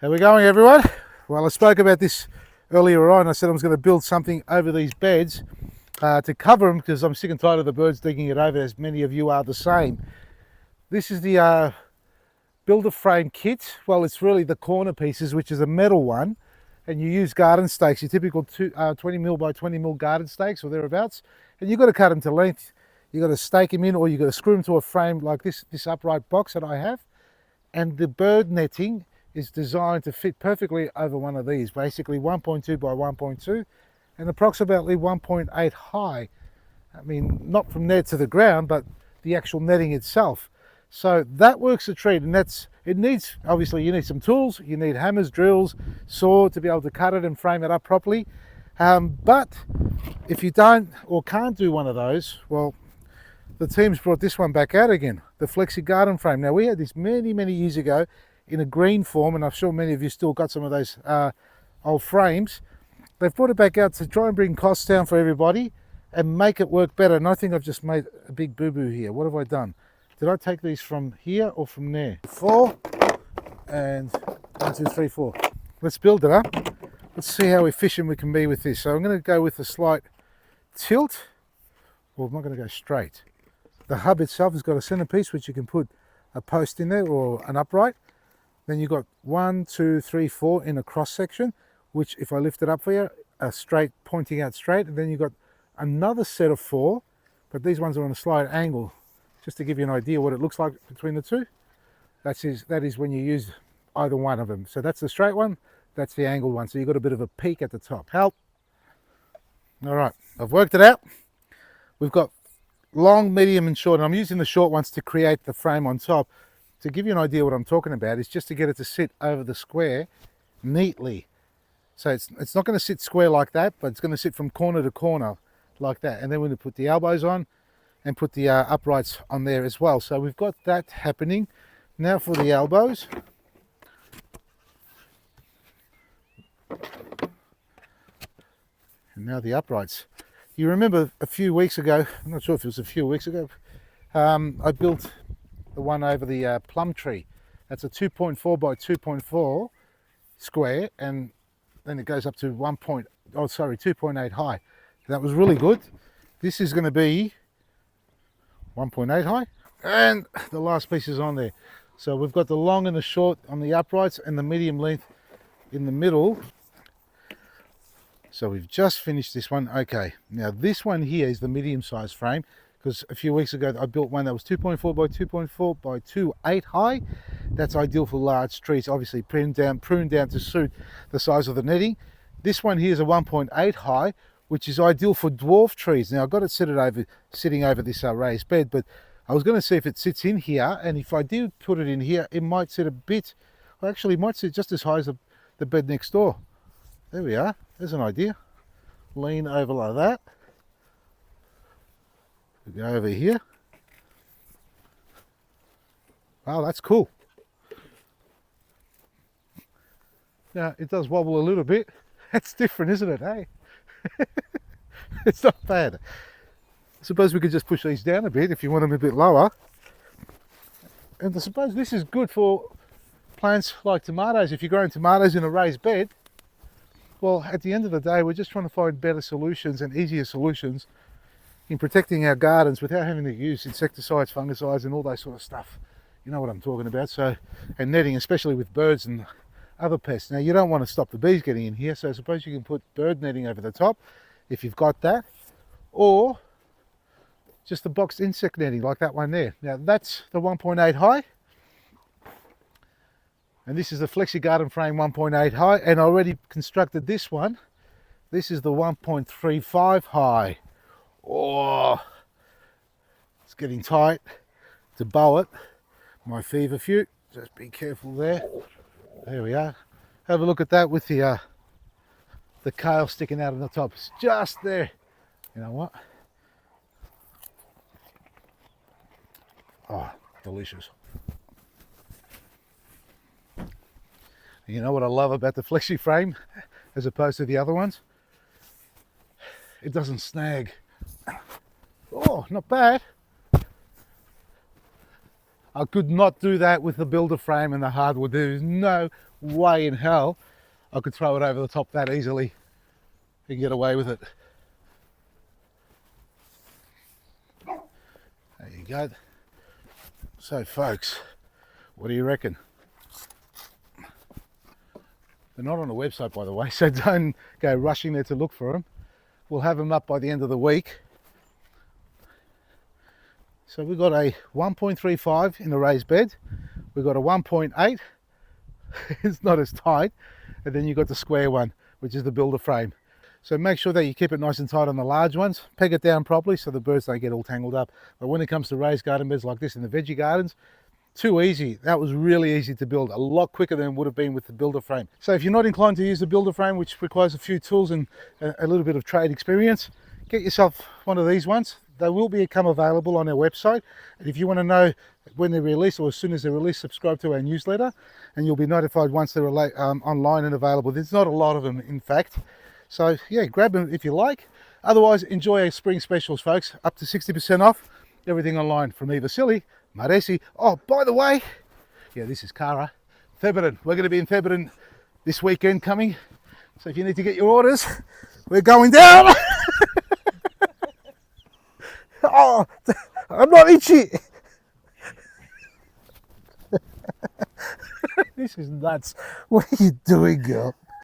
How we going, everyone? Well, I spoke about this earlier on. I said I was going to build something over these beds to cover them because I'm sick and tired of the birds digging it over, as many of you are the same. This is the builder frame kit. Well, it's really the corner pieces, which is a metal one, and you use garden stakes, your typical 20 mil by 20 mil garden stakes or thereabouts, and you've got to cut them to length. You've got to stake them in, or you've got to screw them to a frame like this upright box that I have. And the bird netting is designed to fit perfectly over one of these, basically 1.2 by 1.2 and approximately 1.8 high. I mean, not from there to the ground, but the actual netting itself. So that works a treat, and it needs, obviously you need some tools, you need hammers, drills, saw to be able to cut it and frame it up properly. But if you don't or can't do one of those, well, the team's brought this one back out again, the Flexi garden frame. Now, we had this many years ago in a green form, and I'm sure many of you still got some of those old frames. They've brought it back out to try and bring costs down for everybody and make it work better. And I think I've just made a big boo-boo here. What have I done? Did I take these from here or from there? 4 and 1, 2, 3, 4. Let's build it up. Let's see how efficient we can be with this. So I'm going to go with a slight tilt. Well, I'm not going to go straight. The hub itself has got a centerpiece which you can put a post in there or an upright. Then you've got 1, 2, 3, 4 in a cross section, which if I lift it up for you, are straight, pointing out straight. And then you've got another set of 4, but these ones are on a slight angle, just to give you an idea what it looks like between the two. That is when you use either one of them. So that's the straight one, that's the angled one. So you've got a bit of a peak at the top. Help. All right, I've worked it out. We've got long, medium and short, and I'm using the short ones to create the frame on top. To give you an idea what I'm talking about is just to get it to sit over the square neatly. So it's not going to sit square like that, but it's going to sit from corner to corner like that. And then we're going to put the elbows on and put the uprights on there as well. So we've got that happening. Now for the elbows. And now the uprights. You remember a few weeks ago, I'm not sure if it was a few weeks ago, I built the one over the plum tree. That's a 2.4 by 2.4 square, and then it goes up to 2.8 high. That was really good. This is going to be 1.8 high, and the last piece is on there. So we've got the long and the short on the uprights and the medium length in the middle. So we've just finished this one. Okay, now this one here is the medium size frame, because a few weeks ago I built one that was 2.4 by 2.4 by 2.8 high. That's ideal for large trees, obviously pruned down to suit the size of the netting. This one here is a 1.8 high, which is ideal for dwarf trees. Now I've got it sitting over this raised bed, but I was going to see if it sits in here, and if I do put it in here, it might sit a bit, well, actually it might sit just as high as the bed next door. There we are, there's an idea. Lean over like that. We go over here. Wow, that's cool. Now it does wobble a little bit. That's different, isn't it? Hey, it's not bad. I suppose we could just push these down a bit if you want them a bit lower. And I suppose this is good for plants like tomatoes. If you're growing tomatoes in a raised bed, well, at the end of the day, we're just trying to find better solutions and easier solutions in protecting our gardens without having to use insecticides, fungicides and all that sort of stuff. You know what I'm talking about. So, and netting, especially with birds and other pests. Now you don't want to stop the bees getting in here, so I suppose you can put bird netting over the top if you've got that, or just the boxed insect netting like that one there. Now that's the 1.8 high, and this is the Flexi garden frame 1.8 high, and I already constructed this one. This is the 1.35 high. Oh, it's getting tight to bow it. My feverfew, just be careful there. There we are. Have a look at that with the kale sticking out of the top. It's just there. You know what? Oh, delicious. You know what I love about the Flexi frame as opposed to the other ones? It doesn't snag. Oh, not bad. I could not do that with the builder frame and the hardwood. There is no way in hell I could throw it over the top that easily and get away with it. There you go. So folks, what do you reckon? They're not on the website, by the way, so don't go rushing there to look for them. We'll have them up by the end of the week. So we've got a 1.35 in the raised bed. We've got a 1.8. It's not as tight. And then you've got the square one, which is the builder frame. So make sure that you keep it nice and tight on the large ones. Peg it down properly so the birds don't get all tangled up. But when it comes to raised garden beds like this in the veggie gardens, too easy. That was really easy to build, a lot quicker than it would have been with the builder frame. So if you're not inclined to use the builder frame, which requires a few tools and a little bit of trade experience, get yourself one of these ones. They will become available on our website. And if you want to know when they're released or as soon as they're released, subscribe to our newsletter and you'll be notified once they're online and available. There's not a lot of them, in fact. So yeah, grab them if you like. Otherwise, enjoy our spring specials, folks. Up to 60% off. Everything online from me, Vasily, Maresi. Oh, by the way, yeah, this is Cara. Theberton. We're going to be in Theberton this weekend coming. So if you need to get your orders, we're going down. Oh, I'm not itchy. This is nuts. What are you doing, girl?